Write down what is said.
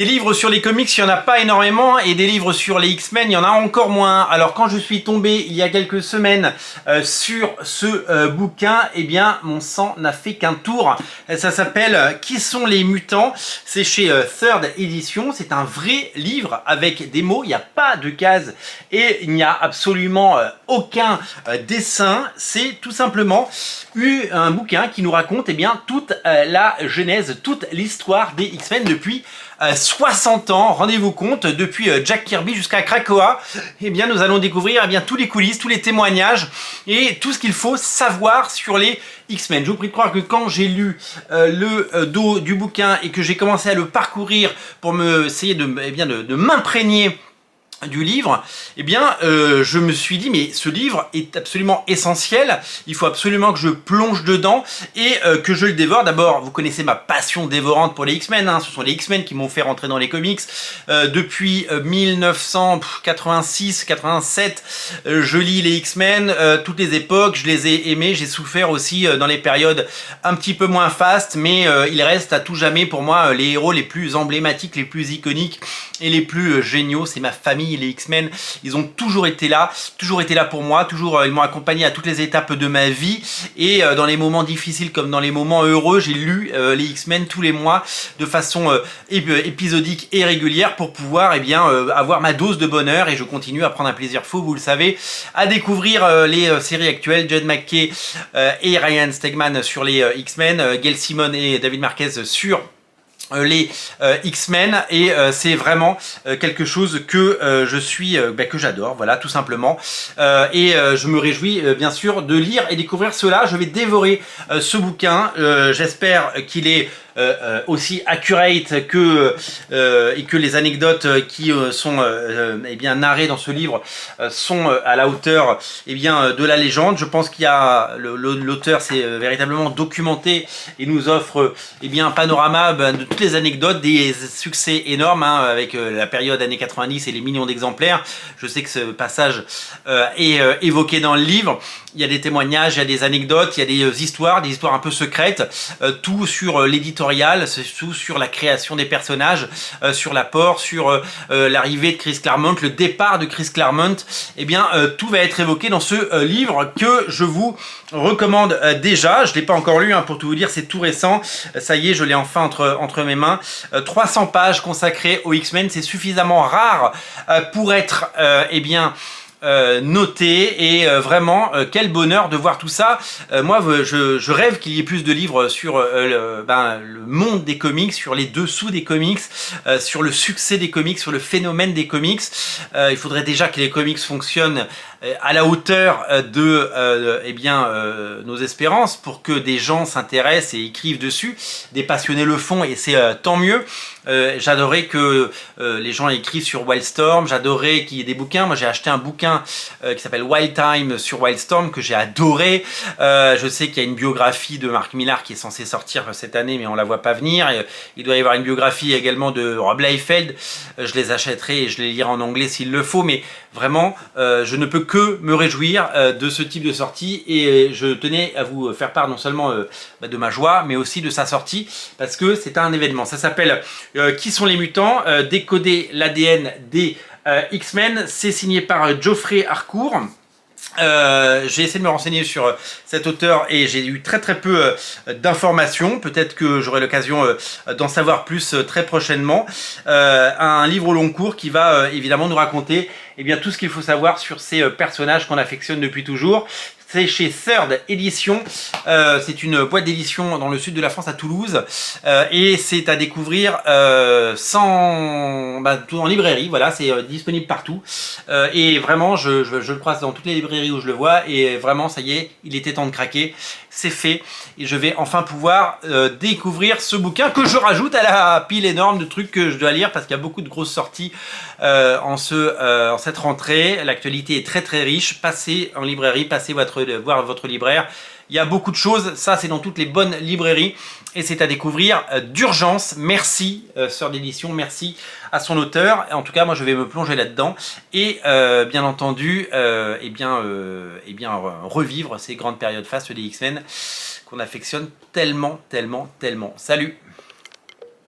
Des livres sur les comics, il n'y en a pas énormément, et des livres sur les X-Men, il y en a encore moins. Alors quand je suis tombé il y a quelques semaines sur ce bouquin, eh bien mon sang n'a fait qu'un tour. Ça s'appelle Qui sont les mutants? C'est chez Third Edition. C'est un vrai livre avec des mots, il n'y a pas de cases et il n'y a absolument aucun dessin. C'est tout simplement un bouquin qui nous raconte toute la genèse, toute l'histoire des X-Men depuis 60 ans, rendez-vous compte, depuis Jack Kirby jusqu'à Krakoa. Eh bien, nous allons découvrir tous les coulisses, tous les témoignages et tout ce qu'il faut savoir sur les X-Men. Je vous prie de croire que quand j'ai lu le dos du bouquin et que j'ai commencé à le parcourir pour essayer de m'imprégner du livre, je me suis dit mais ce livre est absolument essentiel, il faut absolument que je plonge dedans et que je le dévore. D'abord, vous connaissez ma passion dévorante pour les X-Men, ce sont les X-Men qui m'ont fait rentrer dans les comics depuis 1986-87. Je lis les X-Men, toutes les époques, je les ai aimés, j'ai souffert aussi dans les périodes un petit peu moins fastes, mais ils restent à tout jamais pour moi les héros les plus emblématiques, les plus iconiques et les plus géniaux. C'est ma famille, les X-Men, ils ont toujours été là pour moi, toujours ils m'ont accompagné à toutes les étapes de ma vie et dans les moments difficiles comme dans les moments heureux, j'ai lu les X-Men tous les mois de façon épisodique et régulière pour pouvoir avoir ma dose de bonheur, et je continue à prendre un plaisir fou, vous le savez, à découvrir les séries actuelles, Jed McKay et Ryan Stegman sur les X-Men, Gail Simone et David Marquez sur les X-Men, et c'est vraiment quelque chose que que j'adore, voilà, tout simplement, et je me réjouis bien sûr de lire et découvrir cela. Je vais dévorer ce bouquin, j'espère qu'il est aussi accurate que et que les anecdotes qui sont narrées dans ce livre sont à la hauteur de la légende. Je pense qu'il y a l'auteur s'est véritablement documenté et nous offre un panorama de toutes les anecdotes, des succès énormes avec la période années 90 et les millions d'exemplaires. Je sais que ce passage est évoqué dans le livre. Il y a des témoignages, il y a des anecdotes, il y a des histoires un peu secrètes, tout sur l'éditorial, tout sur la création des personnages, sur l'apport, sur l'arrivée de Chris Claremont, le départ de Chris Claremont. Tout va être évoqué dans ce livre que je vous recommande déjà. Je ne l'ai pas encore lu, pour tout vous dire, c'est tout récent. Ça y est, je l'ai enfin entre mes mains. 300 pages consacrées aux X-Men, c'est suffisamment rare pour être noté, et vraiment quel bonheur de voir tout ça. Moi je rêve qu'il y ait plus de livres sur le monde des comics, sur les dessous des comics, sur le succès des comics, sur le phénomène des comics. Il faudrait déjà que les comics fonctionnent à la hauteur de nos espérances, pour que des gens s'intéressent et écrivent dessus. Des passionnés le font et c'est tant mieux. J'adorais que les gens écrivent sur Wildstorm, j'adorais qu'il y ait des bouquins. Moi j'ai acheté un bouquin qui s'appelle Wild Time sur Wildstorm que j'ai adoré. Je sais qu'il y a une biographie de Mark Millar qui est censée sortir cette année, mais on la voit pas venir. Il doit y avoir une biographie également de Rob Liefeld. Je les achèterai et je les lirai en anglais s'il le faut, mais vraiment je ne peux que me réjouir de ce type de sortie, et je tenais à vous faire part non seulement de ma joie, mais aussi de sa sortie, parce que c'est un événement. Ça s'appelle Qui sont les mutants? Décoder l'ADN des X-Men. C'est signé par Geoffrey Harcourt. J'ai essayé de me renseigner sur cet auteur et j'ai eu très peu d'informations. Peut-être que j'aurai l'occasion d'en savoir plus très prochainement. Un livre au long cours qui va évidemment nous raconter tout ce qu'il faut savoir sur ces personnages qu'on affectionne depuis toujours. C'est chez Third Edition, c'est une boîte d'édition dans le sud de la France à Toulouse, et c'est à découvrir en librairie. Voilà, c'est disponible partout, et vraiment je le croise dans toutes les librairies où je le vois, et vraiment ça y est, il était temps de craquer, c'est fait, et je vais enfin pouvoir découvrir ce bouquin que je rajoute à la pile énorme de trucs que je dois lire, parce qu'il y a beaucoup de grosses sorties en cette rentrée. L'actualité est très riche. Passez en librairie, passez voir votre libraire. Il y a beaucoup de choses, ça c'est dans toutes les bonnes librairies, et c'est à découvrir d'urgence. Merci Sœur d'édition, merci à son auteur. En tout cas, moi je vais me plonger là-dedans et bien entendu revivre ces grandes périodes fastes des X-Men qu'on affectionne tellement. Salut!